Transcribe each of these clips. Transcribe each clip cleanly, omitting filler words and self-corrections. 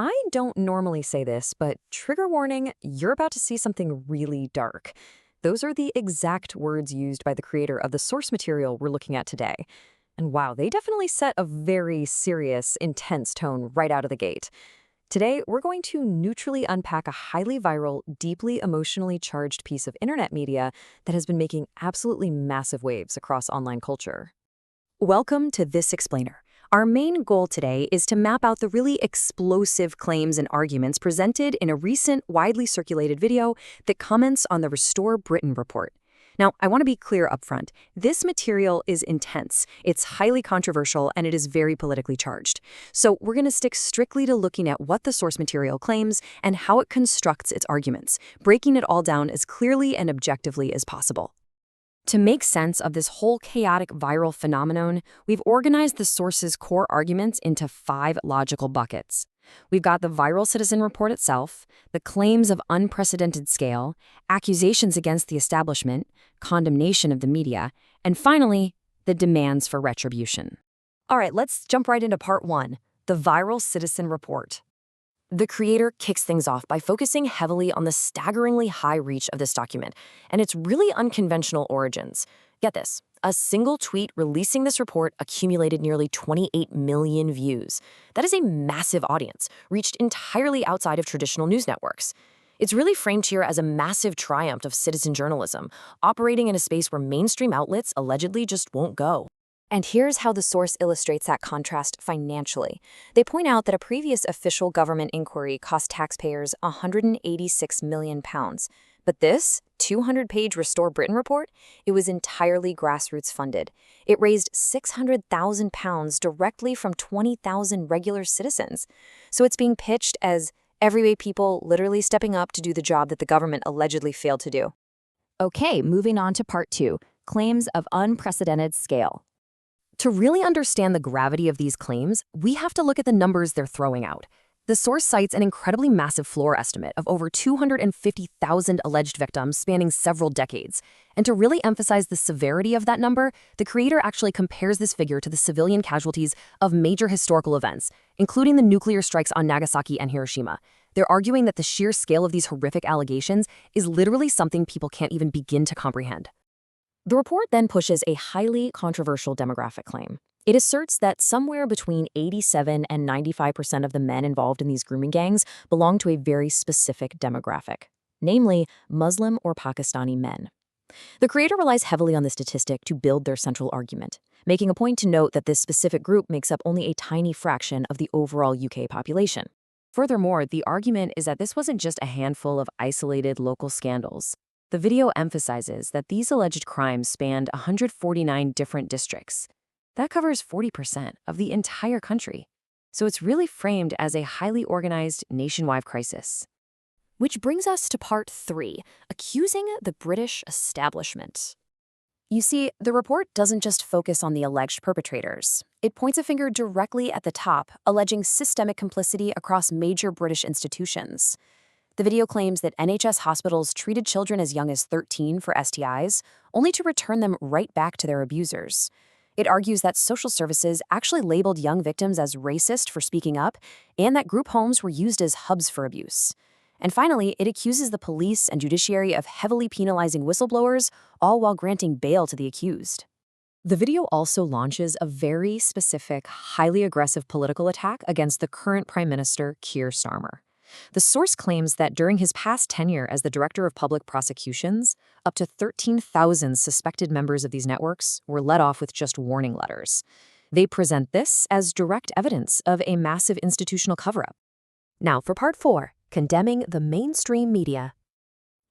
I don't normally say this, but trigger warning, you're about to see something really dark. Those are the exact words used by the creator of the source material we're looking at today. And wow, they definitely set a very serious, intense tone right out of the gate. Today, we're going to neutrally unpack a highly viral, deeply emotionally charged piece of internet media that has been making absolutely massive waves across online culture. Welcome to This Explainer. Our main goal today is to map out the really explosive claims and arguments presented in a recent, widely circulated video that comments on the Restore Britain report. Now, I want to be clear up front. This material is intense, it's highly controversial, and it is very politically charged. So we're going to stick strictly to looking at what the source material claims and how it constructs its arguments, breaking it all down as clearly and objectively as possible. To make sense of this whole chaotic viral phenomenon, we've organized the source's core arguments into 5 logical buckets. We've got the viral citizen report itself, the claims of unprecedented scale, accusations against the establishment, condemnation of the media, and finally, the demands for retribution. All right, let's jump right into part 1, the viral citizen report. The creator kicks things off by focusing heavily on the staggeringly high reach of this document and its really unconventional origins. Get this, a single tweet releasing this report accumulated nearly 28 million views. That is a massive audience, reached entirely outside of traditional news networks. It's really framed here as a massive triumph of citizen journalism, operating in a space where mainstream outlets allegedly just won't go. And here's how the source illustrates that contrast financially. They point out that a previous official government inquiry cost taxpayers £186 million. But this 200-page Restore Britain report, it was entirely grassroots funded. It raised £600,000 directly from 20,000 regular citizens. So it's being pitched as everyday people literally stepping up to do the job that the government allegedly failed to do. Okay, moving on to part 2, claims of unprecedented scale. To really understand the gravity of these claims, we have to look at the numbers they're throwing out. The source cites an incredibly massive floor estimate of over 250,000 alleged victims spanning several decades. And to really emphasize the severity of that number, the creator actually compares this figure to the civilian casualties of major historical events, including the nuclear strikes on Nagasaki and Hiroshima. They're arguing that the sheer scale of these horrific allegations is literally something people can't even begin to comprehend. The report then pushes a highly controversial demographic claim. It asserts that somewhere between 87 and 95% of the men involved in these grooming gangs belong to a very specific demographic, namely Muslim or Pakistani men. The creator relies heavily on this statistic to build their central argument, making a point to note that this specific group makes up only a tiny fraction of the overall UK population. Furthermore, the argument is that this wasn't just a handful of isolated local scandals. The video emphasizes that these alleged crimes spanned 149 different districts. That covers 40% of the entire country. So it's really framed as a highly organized nationwide crisis. Which brings us to part 3, accusing the British establishment. You see, the report doesn't just focus on the alleged perpetrators. It points a finger directly at the top, alleging systemic complicity across major British institutions. The video claims that NHS hospitals treated children as young as 13 for STIs, only to return them right back to their abusers. It argues that social services actually labeled young victims as racist for speaking up, and that group homes were used as hubs for abuse. And finally, it accuses the police and judiciary of heavily penalizing whistleblowers, all while granting bail to the accused. The video also launches a very specific, highly aggressive political attack against the current Prime Minister, Keir Starmer. The source claims that during his past tenure as the Director of Public Prosecutions, up to 13,000 suspected members of these networks were let off with just warning letters. They present this as direct evidence of a massive institutional cover-up. Now for part 4, condemning the mainstream media.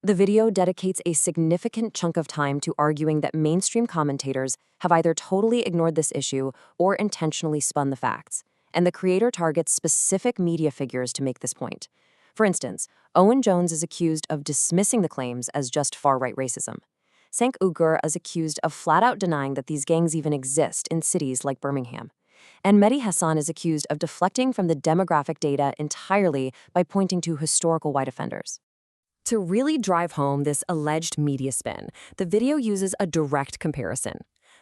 The video dedicates a significant chunk of time to arguing that mainstream commentators have either totally ignored this issue or intentionally spun the facts. And the creator targets specific media figures to make this point. For instance, Owen Jones is accused of dismissing the claims as just far-right racism. Cenk Uygur is accused of flat-out denying that these gangs even exist in cities like Birmingham. And Mehdi Hassan is accused of deflecting from the demographic data entirely by pointing to historical white offenders. To really drive home this alleged media spin, the video uses a direct comparison.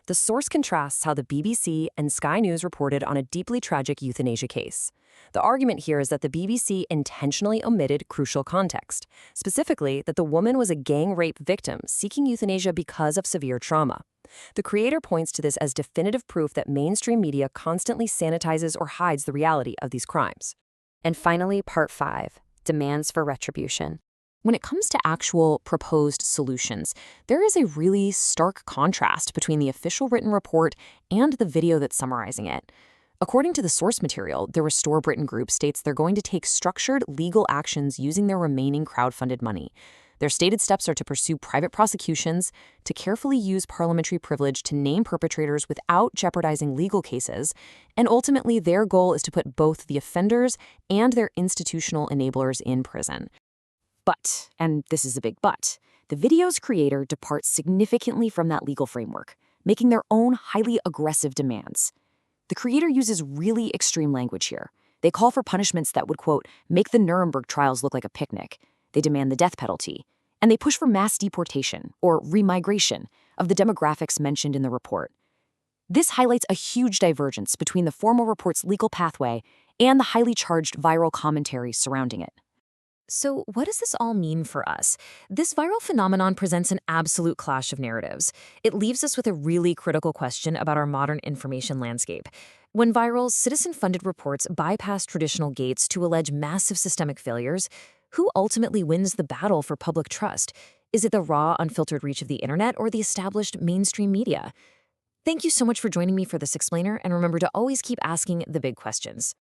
The source contrasts how the BBC and Sky News reported on a deeply tragic euthanasia case. The argument here is that the BBC intentionally omitted crucial context, specifically that the woman was a gang rape victim seeking euthanasia because of severe trauma. The creator points to this as definitive proof that mainstream media constantly sanitizes or hides the reality of these crimes. And finally, part 5, demands for retribution. When it comes to actual proposed solutions, there is a really stark contrast between the official written report and the video that's summarizing it. According to the source material, the Restore Britain group states they're going to take structured legal actions using their remaining crowdfunded money. Their stated steps are to pursue private prosecutions, to carefully use parliamentary privilege to name perpetrators without jeopardizing legal cases, and ultimately their goal is to put both the offenders and their institutional enablers in prison. But, and this is a big but, the video's creator departs significantly from that legal framework, making their own highly aggressive demands. The creator uses really extreme language here. They call for punishments that would, quote, make the Nuremberg trials look like a picnic. They demand the death penalty. And they push for mass deportation, or remigration, of the demographics mentioned in the report. This highlights a huge divergence between the formal report's legal pathway and the highly charged viral commentary surrounding it. So what does this all mean for us? This viral phenomenon presents an absolute clash of narratives. It leaves us with a really critical question about our modern information landscape. When viral, citizen-funded reports bypass traditional gates to allege massive systemic failures, who ultimately wins the battle for public trust? Is it the raw, unfiltered reach of the internet or the established mainstream media? Thank you so much for joining me for this explainer, and remember to always keep asking the big questions.